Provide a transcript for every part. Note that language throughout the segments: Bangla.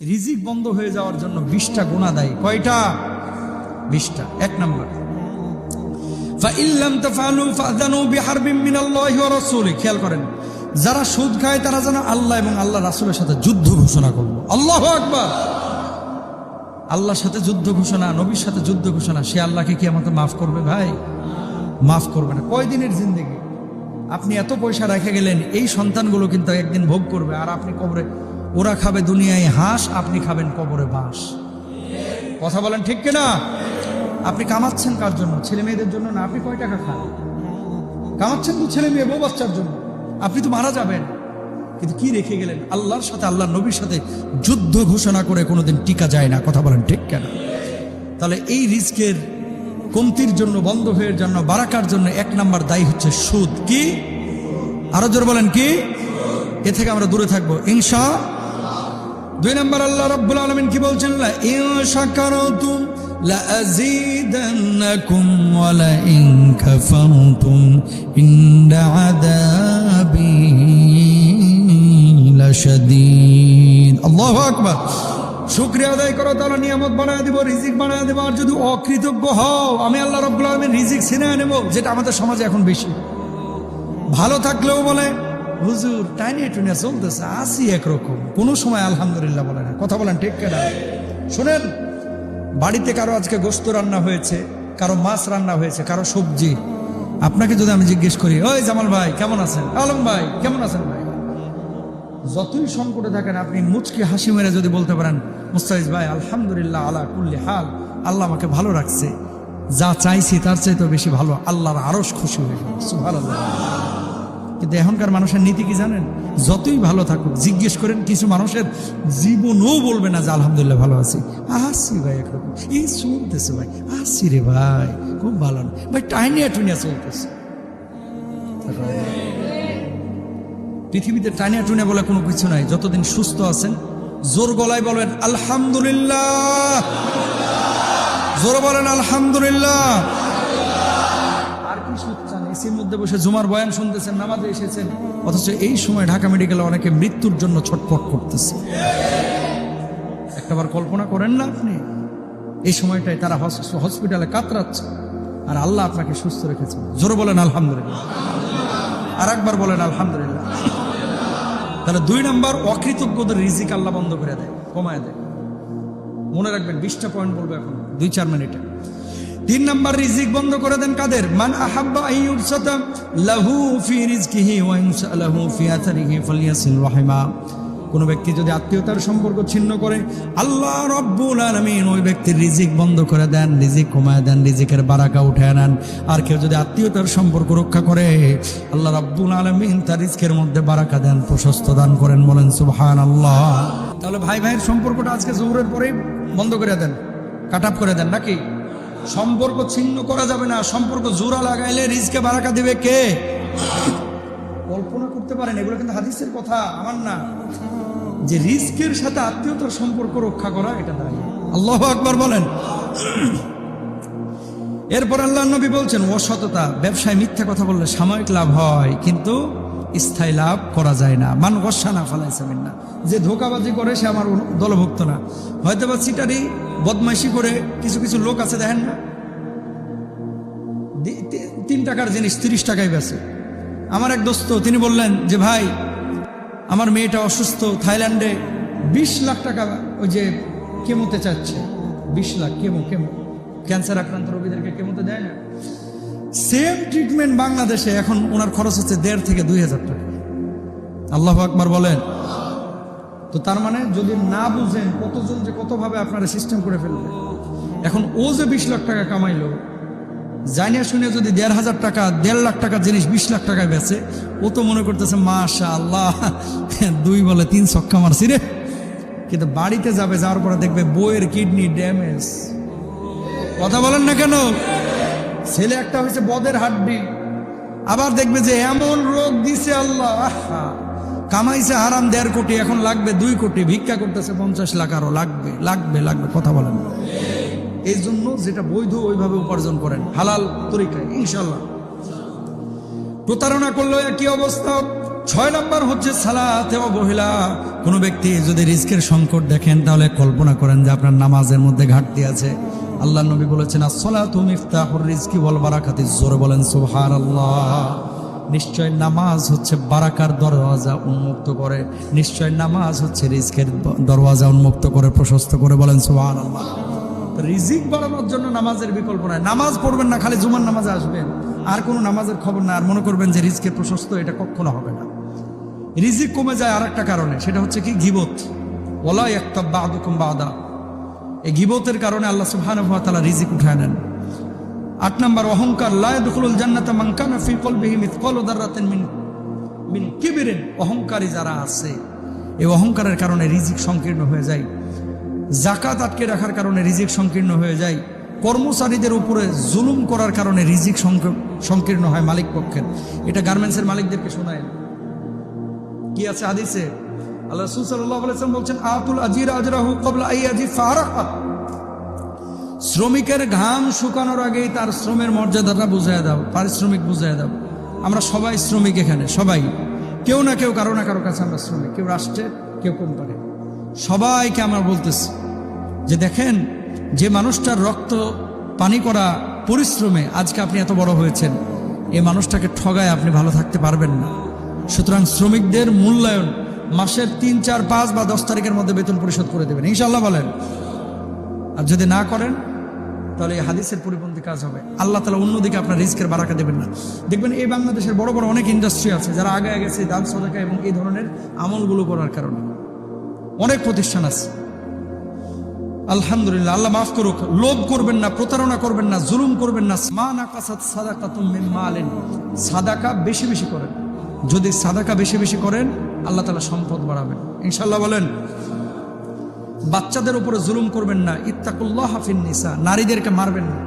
রিজিক বন্ধ হয়ে যাওয়ার জন্য 20টা গুনাহ দেয়। কয়টা? 20টা। এক নাম্বার, فَإِن لَّمْ تَفْعَلُوا فَأْذَنُوا بِحَرْبٍ مِّنَ اللَّهِ وَرَسُولِهِ। খেয়াল করেন, যারা সুদ খায় তারা যেন আল্লাহ এবং আল্লাহ রাসূলের সাথে যুদ্ধ ঘোষণা করলো। আল্লাহু আকবার। আল্লাহর সাথে যুদ্ধ ঘোষণা, নবীর সাথে যুদ্ধ ঘোষণা। সে আল্লাহকে কি আমাকে মাফ করবে? ভাই মাফ করবে না। কয়দিনের জিন্দেগি? আপনি এত পয়সা রেখে গেলেন, এই সন্তানগুলো কিন্তু একদিন ভোগ করবে, আর আপনি কবরে, ওরা খাবে দুনিয়ায় হাঁস, আপনি খাবেন কবরে বাঁশ। কথা বলেন ঠিক কিনা? আপনি কামাচ্ছেন কার জন্য? ছেলে মেয়েদের জন্য না। আপনি কয় টাকা খান? কামাচ্ছেন তো ছেলে মেয়ে বউ বাচ্চার জন্য। আপনি তো মারা যাবেন, কিন্তু কি রেখে গেলেন? আল্লাহর সাথে, আল্লাহ নবীর সাথে যুদ্ধ ঘোষণা করে কোনোদিন টিকা যায় না। কথা বলেন ঠিক কেন? তাহলে এই রিস্কের কমতির জন্য, বন্ধ হয়ে জন্য, বারাকার জন্য 1 নাম্বার দায়ী হচ্ছে সুদ। কি? আরো জোর বলেন কি? এ থেকে আমরা দূরে থাকবো ইনশাআল্লাহ। 2 নাম্বার, আল্লাহ রাব্বুল আলামিন কি বলছেন? লা ইন শাকারতুম লা আযীদান্নাকুম ওয়া লা ইন কাফারতুম ইন্না আযাবি লাশাদীদ। আল্লাহু আকবার। শুকরিয়া আদায় করো, তাহলে নিয়ামত বানায় দিব, রিজিক বানায় দেব। আর যদি অকৃতজ্ঞ হও, আমি আল্লাহ রাব্বুল আলামিন রিজিক ছিনিয়ে নেব। যেটা আমাদের সমাজে এখন বেশি। ভালো থাকলেও বলে হুজুর টাইনে টুনে চলতেছে, আসি একরকম, কোনো সময় আলহামদুলিল্লাহ বলে না। কথা বলেন ঠিক কেনা? শোনেন, বাড়িতে কারো আজকে গোশত রান্না হয়েছে, কারো মাছ রান্না হয়েছে, কারো সবজি। আপনাকে যদি আমি জিজ্ঞেস করি, ওই জামাল ভাই কেমন আছেন, আলম ভাই কেমন আছেন, ভাই যতই সংকটে থাকেন, আপনি মুচকি হাসি মেরে যদি বলতে পারেন, মুস্তাফিজ ভাই আলহামদুলিল্লাহ আলা কুল্লি হাল, আল্লাহ আমাকে ভালো রাখছে, যা চাইছি তার চাইতে বেশি ভালো, আল্লাহর আরশ খুশি হয়ে যাবে, সুবহানাল্লাহ। কিন্তু এখনকার মানুষের নীতি কি জানেন? যতই ভালো থাকুক, জিজ্ঞেস করেন, কিছু মানুষের জীবনও বলবে না যে আলহামদুলিল্লাহ ভালো আছি। আসি ভাই একরকম, এই চলতেছে ভাই, আসি রে ভাই খুব ভালো না ভাই, টাইনিয়া টুনিয়া চলতেছে। পৃথিবীতে টাইনিয়া টুনিয়া বলে কোনো কিছু নাই। যতদিন সুস্থ আছেন জোর গলায় বলেন আলহামদুলিল্লাহ, জোর বলেন আলহামদুলিল্লাহ। আর কি সুখ চান? এসির মধ্যে বসে জুমার বয়ান শুনতেছেন, নামাজে এসেছেন, অথচ এই সময় ঢাকা মেডিকেলে অনেকে মৃত্যুর জন্য ছটফট করতেছে। একটাবার কল্পনা করেন না আপনি, এই সময়টায় তারা হসপিটালে কাতরাচ্ছে, আর আল্লাহ আপনাকে সুস্থ রেখেছেন। জোরে বলেন আলহামদুলিল্লাহ। আর একবার বলেন আলহামদুলিল্লাহ। তাহলে 2 নাম্বার, অকৃতজ্ঞদের রিজিক আল্লাহ বন্ধ করে দেয়, কমায় দেয়। মনে রাখবেন, 20টা পয়েন্ট বলবো এখন 2-4 মিনিটে। 3 নাম্বার, রিজিক বন্ধ করে দেন কাদের? মান আহাব্বা আন ইউরসাতা লাহু ফি রিজকিহি ওয়া ইনসালাহু ফি আথারিহি ফালইয়াসিল রাহিমা। কোন ব্যক্তি যদি আত্মীয়তার সম্পর্ক ছিন্ন করে, আল্লাহ রাব্বুল আলামিন ওই ব্যক্তির রিজিক বন্ধ করে দেন, রিজিক কমায় দেন, রিজিকের বারাকা উঠায় নেন। আর কেউ যদি আত্মীয়তার সম্পর্ক রক্ষা করে, আল্লাহ রাব্বুল আলামিন তার রিজকের মধ্যে বারাকা দেন, প্রশস্ত দান করেন। বলেন সুবহানাল্লাহ। তাহলে ভাই ভাইয়ের সম্পর্কটা আজকে জোহরের পরেই বন্ধ করে দেন, কাট আপ করে দেন, নাকি? সম্পর্ক ছিন্ন করা যাবে না। সম্পর্ক জোড়া লাগাইলে রিজকে বারাকা দিবে কে? কল্পনা করতে পারেন, এগুলো কিন্তু হাদিসের কথা, আমার না, যে রিজকের সাথে আত্মীয়তার সম্পর্ক রক্ষা করা, এটা দায়ী। আল্লাহু আকবার বলেন। এরপর আল্লাহর নবী বলছেন অসততা। ব্যবসায় মিথ্যা কথা বললে সাময়িক লাভ হয়, কিন্তু স্থায়ী লাভ করা যায় না। মান গসানা ফালাইসা মিন্না। যে ধোঁকাবাজি করে সে আমার দলভুক্ত না। হয়তো বা চিটারি বদমাইশি করে কিছু কিছু লোক আছে, দেখেন না, 3 টাকার জিনিস 30 টাকায় বেচে। আমার এক দোস্ত, তিনি বললেন যে ভাই আমার মেয়েটা অসুস্থ, থাইল্যান্ডে 20 লাখ টাকা ওই যে কেমোতে চাচ্ছে। 20 লাখ কেমো, ক্যান্সার আক্রান্ত রোগীদেরকে কেমোতে দেয় না। সেম ট্রিটমেন্ট বাংলাদেশে এখন ওনার খরচ হচ্ছে 1,500 থেকে 2,000 টাকা। আল্লাহু আকবার বলেন। তো তার মানে যদি না বুঝেন কতজন যে কতভাবে আপনারা সিস্টেম করে ফেলবে। এখন ও যে 20 লাখ টাকা কামাইলো, জানিয়া শুনে যদি 1,500 টাকা, 1.5 লাখ টাকা জিনিস 20 লাখ টাকায় বেচে, ও তো মনে করতেছে মাশাআল্লাহ 2 বলে 3 ছক্কা মারছি রে। কিন্তু বাড়িতে যাবে, যাওয়ার পরে দেখবে বউয়ের কিডনি ড্যামেজ। কথা বলেন না কেন? ছেলে একটা হয়েছে বদের হাড্ডি, আবার দেখবে যে এমন রোগ দিছে আল্লাহ, কামাইছে হারাম 1.5 কোটি, এখন লাগবে 2 কোটি, ভিক্ষা করতেছে 50 লাখ, আরো লাগবে লাগবে লাগবে। কথা বলেন। এই জন্য যেটা বৈধ ওইভাবে উপার্জন করেন, হালাল তরিকায়, ইনশাল্লাহ। প্রতারণা করলেও একই অবস্থা। 6 নাম্বার হচ্ছে সালাতে অবহেলা। কোনো ব্যক্তি যদি রিজকের সংকট দেখেন তাহলে কল্পনা করেন যে আপনার নামাজের মধ্যে ঘাটতি আছে। আল্লাহ নবী বলেছেন আসসালাতু মিফতাহুর রিজকি ওয়াল বারাকাতি, জোরে বলেন সুবহানাল্লাহ। নিশ্চয় নামাজ হচ্ছে বারাকার দরওয়াজা উন্মুক্ত করে, নিশ্চয় নামাজ হচ্ছে রিজকের দরওয়াজা উন্মুক্ত করে, প্রশস্ত করে, বলেন সুবহানাল্লাহ। রিজিক বাড়ানোর জন্য নামাজের বিকল্প নাই। নামাজ পড়বেন না, খালি জুমার নামাজে আসবেন, আর কোনো নামাজের খবর না, আর মনে করবেন যে রিজকের প্রশস্ত, এটা কখনো হবে না। রিজিক কমে যায় আর একটা কারণে, সেটা হচ্ছে কি গীবত। ওয়ালা ইয়াক্তাব বা'দুকুম বা'দা, এই গীবতের কারণে আল্লাহ সুবহানাহু ওয়া তাআলা রিজিক উঠায় নেন। 8 নম্বর অহংকার, লা ইয়াদখুলুল জান্নাতা মান কানা ফি কলবিহি মিসকালু যাররাতিন মিন কিবরিন। অহংকারী যারা আছে, এই অহংকারের কারণে রিজিক সংকীর্ণ হয়ে যায়। যাকাত আটকে রাখার কারণে রিজিক সংকীর্ণ হয়ে যায়। কর্মচারীদের উপরে জুলুম করার কারণে রিজিক সংকীর্ণ হয় মালিক পক্ষের। এটা গার্মেন্টসের মালিকদেরকে শোনায়। কি আছে হাদিসে? আল্লাহ রাসূল সাল্লাল্লাহু আলাইহি ওয়াসাল্লাম বলছেন আতুল আজিরা আজরাহু ক্বাবলা আইয়াজি ফারাকা। শ্রমিকের ঘাম শুকানোর আগেই তার শ্রমের মর্যাদাটা বুঝিয়ে দাও, পারিশ্রমিক বুঝিয়ে দাও। আমরা সবাই শ্রমিক এখানে, সবাই কেউ না কেউ কারো না কারো কাছে আমরা শ্রমিক, কেউ রাষ্ট্রের, কেউ কোম্পানি। সবাইকে আমরা বলতেছি যে দেখেন, যে মানুষটার রক্ত পানি করা পরিশ্রমে আজকে আপনি এত বড় হয়েছেন, এই মানুষটাকে ঠগায় আপনি ভালো থাকতে পারবেন না। সুতরাং শ্রমিকদের মূল্যায়ন মাসের 3, 4, 5 বা 10 তারিখের মধ্যে বেতন পরিশোধ করে দেবেন ইনশাআল্লাহ বলেন। আর যদি না করেন তাহলে এই হাদিসের পরিপন্থী কাজ হবে। আল্লাহ তাআলা অন্যদিকে আপনার রিজকের বারাকা দেবেন না। দেখবেন এই বাংলাদেশের বড় বড় অনেক ইন্ডাস্ট্রি আছে যারা আগে গেছে দান সদকা এবং এই ধরনের আমলগুলো করার কারণে। অনেক প্রতিষ্ঠান আছে, আলহামদুলিল্লাহ, আল্লাহ মাফ করুক। লোভ করবেন না, প্রতারণা করবেন না, জুলুম করবেন না। মা নাকাসাত সাদাকাতুম মিন মালিন, সাদাকা বেশি বেশি করেন। যদি সাদাকা বেশি বেশি করেন আল্লাহ তাআলা সম্পদ বাড়াবেন ইনশাআল্লাহ বলেন। বাচ্চাদের উপরে জুলুম করবেন না। ইত্তাকুল্লাহ ফিন নিসা, নারীদেরকে মারবেন না,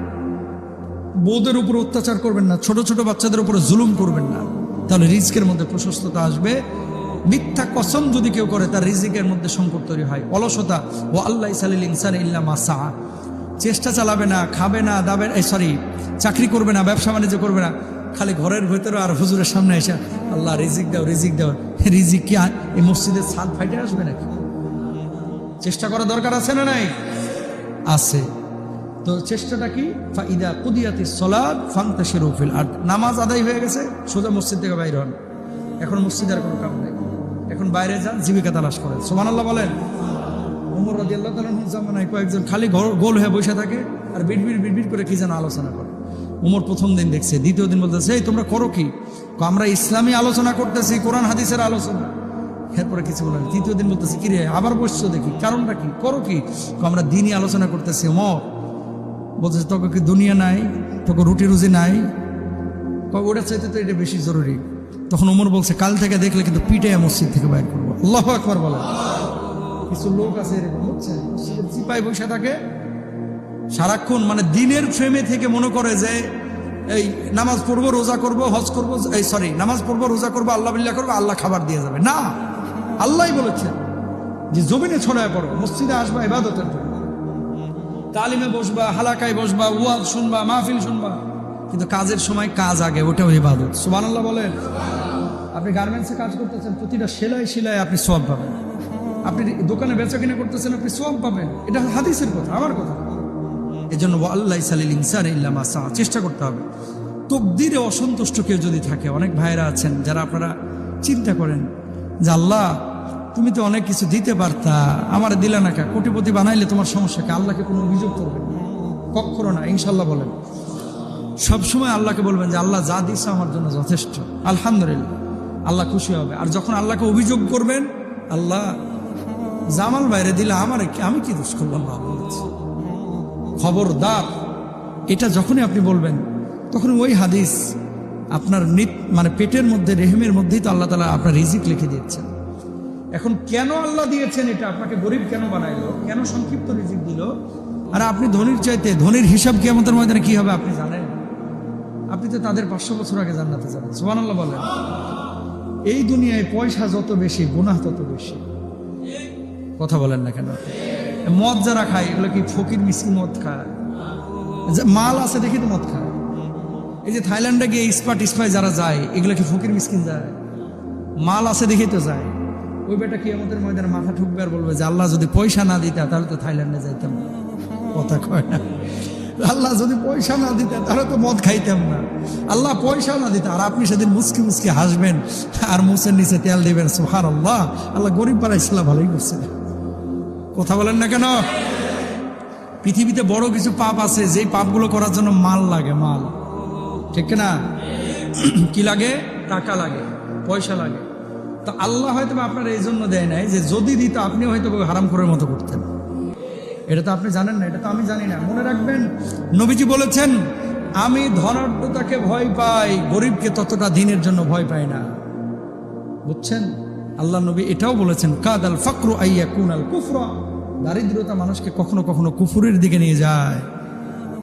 বউদের উপরে অত্যাচার করবেন না, ছোট ছোট বাচ্চাদের উপরে জুলুম করবেন না, তাহলে রিজকের মধ্যে প্রশস্ততা আসবে। মিথ্যা কসম যদি কেউ করে তার রিজিকের মধ্যে সংকট তৈরি হয়। অলসতা, ও আল্লাহ ইসালিল ইনসান ইল্লা মা সাআ, চেষ্টা চালাবে না, খাবে না, দাবে চাকরি করবে না, ব্যবসা বাণিজ্য করবে না, খালি ঘরের ভেতরে আর হুজুরের সামনে এসে আল্লাহ রিজিক দাও, রিজিক দাও। রিজিক কি এই মসজিদের ছাদ ফাইটে আসবে নাকি? চেষ্টা করা দরকার আছে না নাই? আছে। তো চেষ্টাটা কি? ফাইদা কুদিয়াতিস সালাত ফান্তাশিরু ফিল আরদ, নামাজ আদায় হয়ে গেছে, সোজা মসজিদ থেকে বাইরে হন। এখন মসজিদের কোনো কাম নেই, এখন বাইরে যান, জীবিকা তালাশ করেন। সুবহানাল্লাহ বলেন। ওমর রাদিয়াল্লাহু তাআলার জামানায় কয়েকজন খালি গোল হয়ে বসে থাকে আর বিড়বিড় করে কি যেন আলোচনা করে। ওমর প্রথম দিন দেখছে, দ্বিতীয় দিন বলতেছে এই তোমরা করো কি? আমরা ইসলামী আলোচনা করতেছি, কোরআন হাদিসের আলোচনা। এরপরে কিছু বলেন। তৃতীয় দিন বলতেছে কি রে আবার বসছো দেখি, কারণটা কি, করো কি? আমরা দিনই আলোচনা করতেছি। ওমর বলতেছে তোকে কি দুনিয়া নাই, তোকে রুটি রুজি নাই? ওটা চাইতে তো এটা বেশি জরুরি। তখন ওমর বলছে কাল থেকে দেখলে কিন্তু পিঠে মসজিদ থেকে বাইর করবো। আল্লাহু আকবার বলে। কিছু লোক আছে এরকম, বুঝছেন, মসজিদের চিপায় বসে থাকে সারাক্ষণ, মানে দিনের ফ্রেমে থেকে মনে করে যে এই নামাজ পড়বো, রোজা করবো, হজ করবো, নামাজ পড়বো, রোজা করবো, আল্লাহ বিল্লাহ করবো, আল্লাহ খাবার দিয়ে যাবে না। আল্লাহই বলেছেন যে জমিনে ছড়ায় পড়ো, মসজিদে আসবা ইবাদতের জন্য, তালিমে বসবা, হালাকায় বসবা, ওয়াজ শুনবা, মাহফিল শুনবা, কিন্তু কাজের সময় কাজ আগে, ওটাও ইবাদত। সুবহানাল্লাহ বলেন। আপনি গার্মেন্টসে কাজ করতেছেন, প্রতিটা সেলাই আপনি সওয়াব পাবেন। আপনি দোকানে বেচা কিনা করতেছেন, আপনি সওয়াব পাবেন। এটা হাদিসের কথা, আমার কথা। এজন্য আল্লাহ ইসালিল ইনসান ইল্লা মা সাআ, চেষ্টা করতে হবে। তকদিরে অসন্তুষ্ট কেউ যদি থাকে, অনেক ভাইরা আছেন যারা আপনারা চিন্তা করেন যে আল্লাহ তুমি তো অনেক কিছু দিতে পারতা, আমার দিলা না কা, কোটিপতি বানাইলে তোমার সমস্যাকে, আল্লাহকে কোনো অভিযোগ করবেন কখনো না ইনশাল্লাহ বলেন। সবসময় আল্লাহকে বলবেন যে আল্লাহ যা দিছে আমার জন্য যথেষ্ট, আলহামদুলিল্লাহ, আল্লাহ খুশি হবে। আর যখন আল্লাহকে অভিযোগ করবেন, আল্লাহ জামাল বাইরে দিলে আমি কি দোষ করলাম, খবরদার। এটা যখনই আপনি বলবেন তখন ওই হাদিস আপনার মানে পেটের মধ্যে, রেহেমের মধ্যেই তো আল্লাহ তাআলা আপনার রিজিক লিখে দিচ্ছেন। এখন কেন আল্লাহ দিয়েছেন এটা, আপনাকে গরিব কেন বানাইলো, কেন সংক্ষিপ্ত রিজিক দিল? আর আপনি ধনীর চাইতে, ধনীর হিসাব কিয়ামতের ময়দানে কি হবে আপনি জানেন? আপনি তো তাদের 500 বছর আগে জান্নাতে যাবেন। সুবহানাল্লাহ বলেন। এই দুনিয়ায় পয়সা যত বেশি, গুনাহ তত বেশি। কথা বলেন না কেন? মদ যারা খায়, এগুলো কি ফকির মিসকিন মদ খায়? মাল আছে দেখি তো মদ খায়। এই যে থাইল্যান্ডে গিয়ে ইস্পাই যারা যায়, এগুলো কি ফকির মিসকিন যায়? মাল আছে দেখি তো যায়। ওই বেটা কিয়ামতের ময়দানে মাথা ঠুকবে আর বলবে যে আল্লাহ যদি পয়সা না দিতা তাহলে তো থাইল্যান্ডে যাইতাম না। কথা কয় না, আল্লাহ যদি পয়সা না দিতে তাহলে তো মদ খাইতাম না। আল্লাহ পয়সা না দিতে, আর আপনি সেদিন মুসকি মুসকি হাসবেন আর মুসের নিচে তেল দিবেন, সুবহানাল্লাহ, আল্লাহ গরিব বানাইছিল, ভালোই করছে। কথা বলেন না কেন? পৃথিবীতে বড় কিছু পাপ আছে যেই পাপগুলো করার জন্য মাল লাগে, মাল, ঠিক না? কি লাগে? টাকা লাগে, পয়সা লাগে। তো আল্লাহ হয়তো আপনার এই জন্য দেয় নাই যে যদি দিত আপনিও হয়তো হারাম করার মতো করতেন। এটা তো আপনি জানেন না, এটা তো আমি জানি না। মনে রাখবেন, নবীজি বলেছেন, আমি ধনাঢ্যতাকে ভয় পাই, গরিবকে ততটা দিনের জন্য ভয় পাই না। বুঝছেন? আল্লাহ নবী এটাও বলেছেন, কাদাল ফাকরু আইয়াকুনাল কুফরা, দারিদ্রতা মানুষকে কখনো কখনো কুফুরের দিকে নিয়ে যায়।